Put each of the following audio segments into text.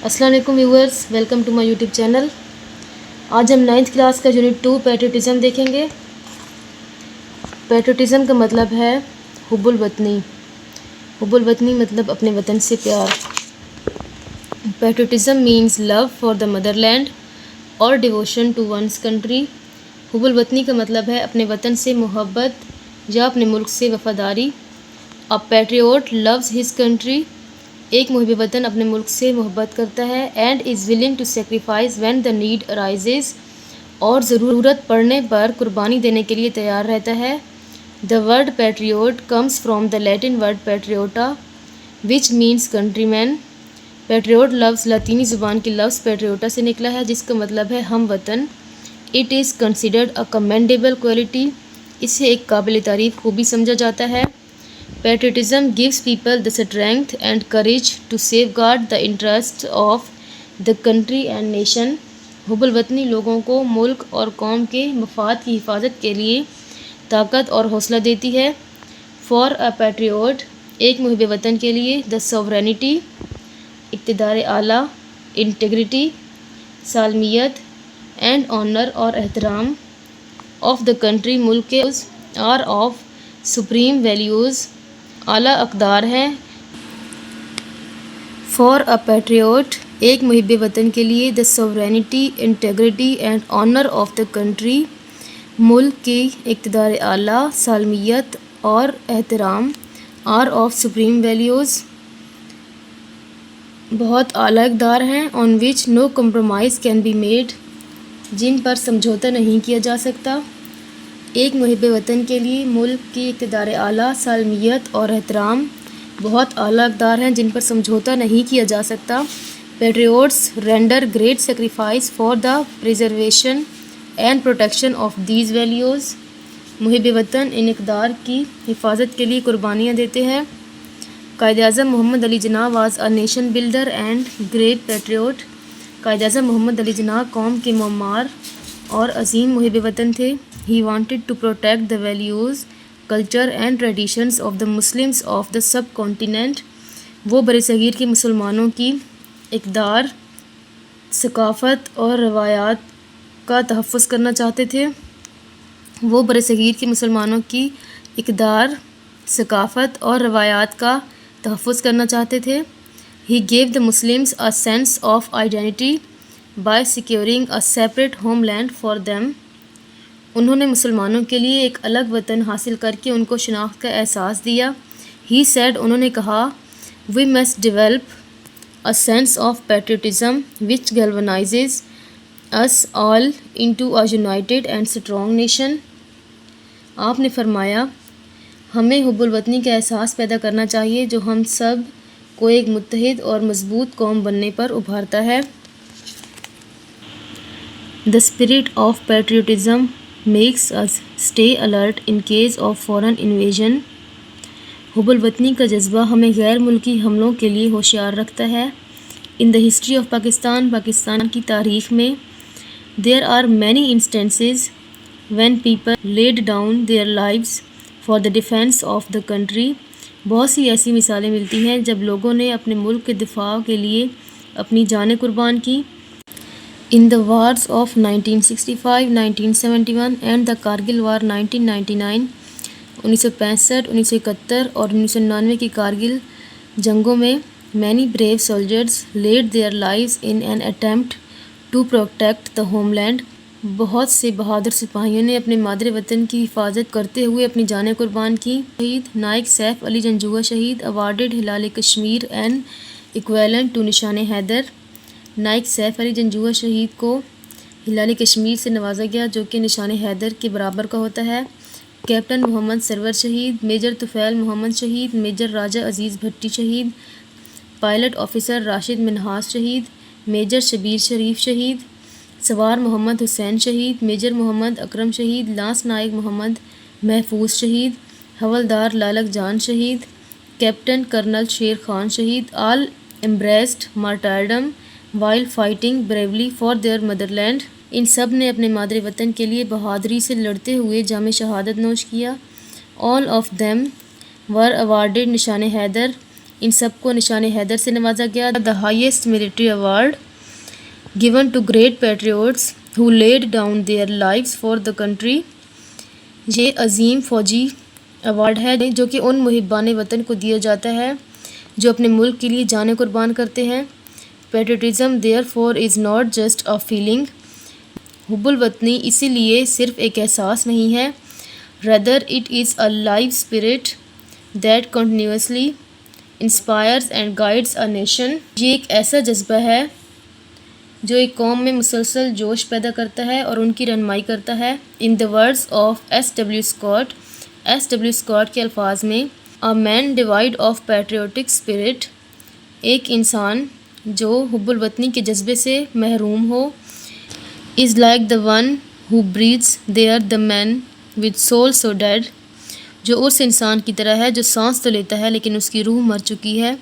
السلام علیکم viewers, welcome to my YouTube channel. آج ہم 9th کلاس کا یونٹ 2 پیٹریوٹزم دیکھیں گے۔ پیٹریوٹزم کا مطلب ہے حب الوطنی۔ حب الوطنی مطلب اپنے وطن سے پیار۔ Patriotism means love for the motherland اور ڈیووشن ٹو ونس کنٹری۔ حب الوطنی کا مطلب ہے اپنے وطن سے محبت یا اپنے ملک سے وفاداری۔ A patriot loves his country۔ ایک محب وطن اپنے ملک سے محبت کرتا ہے and is willing to sacrifice when the need arises، اور ضرورت پڑنے پر قربانی دینے کے لیے تیار رہتا ہے۔ The word patriot comes from the Latin word patriota which means country man. Patriot لفظ لاطینی زبان کے لفظ پیٹریوٹا سے نکلا ہے جس کا مطلب ہے ہم وطن۔ It is considered a commendable quality. اسے ایک قابل تعریف خوبی سمجھا جاتا ہے۔ Patriotism gives people the strength and courage to safeguard the interests of the country and nation۔ حب الوطنی لوگوں کو ملک اور قوم کے مفاد کی حفاظت کے لیے طاقت اور حوصلہ دیتی ہے۔ For a patriot، ایک محب وطن کے لیے the sovereignty، اقتدار اعلیٰ، integrity، سالمیت and honor اور احترام of the country، ملک کے are of supreme values، اعلیٰ اقدار ہیں۔ فار اے پیٹریوٹ، ایک محب وطن کے لیے دا sovereignty، integrity and honor of the country، ملک کی اقتدار اعلیٰ، سالمیت اور احترام are of supreme values، بہت اعلیٰ اقدار ہیں۔ on which no compromise can be made، جن پر سمجھوتہ نہیں کیا جا سکتا۔ ایک محب وطن کے لیے ملک کی اقتدار اعلیٰ، سالمیت اور احترام بہت اعلیٰ اقدار ہیں جن پر سمجھوتہ نہیں کیا جا سکتا۔ Patriots render great sacrifice for the preservation and protection of these values. محب وطن ان اقدار کی حفاظت کے لیے قربانیاں دیتے ہیں۔ Quaid Azam Muhammad Ali Jinnah was a nation builder and great patriot. Quaid Azam Muhammad Ali جناح قوم کے معمار اور عظیم محب وطن تھے۔ He wanted to protect the values, culture and traditions of the Muslims of the subcontinent۔ وہ برصغیر کے مسلمانوں کی اقدار، ثقافت اور روایات کا تحفظ کرنا چاہتے تھے۔ وہ برصغیر کے مسلمانوں کی اقدار، ثقافت اور روایات کا تحفظ کرنا چاہتے تھے۔ He gave the Muslims a sense of identity by securing a separate homeland for them۔ انہوں نے مسلمانوں کے لیے ایک الگ وطن حاصل کر کے ان کو شناخت کا احساس دیا۔ He said، انہوں نے کہا، We must develop a sense of patriotism which galvanizes us all into a united and strong nation۔ آپ نے فرمایا، ہمیں حب الوطنی کا احساس پیدا کرنا چاہیے جو ہم سب کو ایک متحد اور مضبوط قوم بننے پر ابھارتا ہے۔ The spirit of patriotism makes us stay alert in case of foreign invasion۔ حب الوطنی کا جذبہ ہمیں غیر ملکی حملوں کے لیے ہوشیار رکھتا ہے۔ In the history of Pakistan، Pakistan کی تاریخ میں there are many instances when people laid down their lives for the defense of the country۔ بہت سی ایسی مثالیں ملتی ہیں جب لوگوں نے اپنے ملک کے دفاع کے لیے اپنی جانیں قربان کی۔ In the wars of 1965, 1971 and the Kargil War 1999، 1965، 1971 اور 1999 کی کارگل جنگوں میں many brave soldiers laid their lives in an attempt to protect the homeland۔ بہت سے بہادر سپاہیوں نے اپنے مادر وطن کی حفاظت کرتے ہوئے اپنی جانیں قربان کی۔ شہید نائک سیف علی جنجوعہ شہید awarded Hilal Kashmir an equivalent to نشان حیدر۔ نائک سیف علی جنجوعہ شہید کو ہلال کشمیر سے نوازا گیا جو کہ نشان حیدر کے برابر کا ہوتا ہے۔ کیپٹن محمد سرور شہید، میجر طفیل محمد شہید، میجر راجہ عزیز بھٹی شہید، پائلٹ آفیسر راشد منہاس شہید، میجر شبیر شریف شہید، سوار محمد حسین شہید، میجر محمد اکرم شہید، لانس نائک محمد محفوظ شہید، حوالدار لالک جان شہید، کیپٹن کرنل شیر خان شہید۔ آل embraced martyrdom while fighting bravely for their motherland۔ ان سب نے اپنے مادر وطن کے لیے بہادری سے لڑتے ہوئے جام شہادت نوش کیا۔ All of them were awarded نشان حیدر ان سب کو نشان حیدر سے نوازا گیا. The highest military award given to great patriots who laid down their lives for the country. یہ عظیم فوجی ایوارڈ ہے جو کہ ان محبان وطن کو دیا جاتا ہے جو اپنے ملک کے لیے جانیں قربان کرتے ہیں. Patriotism therefore is not just a feeling. حب الوطنی اسی لیے صرف ایک احساس نہیں ہے. rather it is a life spirit that continuously inspires and guides a nation. یہ ایک ایسا جذبہ ہے جو ایک قوم میں مسلسل جوش پیدا کرتا ہے اور ان کی رہنمائی کرتا ہے. In the words of S.W. Scott, S.W. Scott کے الفاظ میں a man devoid of patriotic spirit, ایک انسان جو حب الوطنی کے جذبے سے محروم ہو, is like the one who breathes there the man with soul so dead, جو اس انسان کی طرح ہے جو سانس تو لیتا ہے لیکن اس کی روح مر چکی ہے.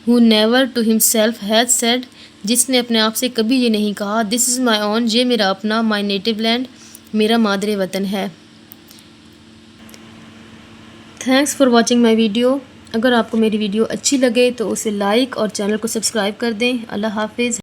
who never to himself has said, جس نے اپنے آپ سے کبھی یہ نہیں کہا this is my own, یہ میرا اپنا, my native land, میرا مادر وطن ہے. Thanks for watching my video. اگر آپ کو میری ویڈیو اچھی لگے تو اسے لائک اور چینل کو سبسکرائب کر دیں. اللہ حافظ.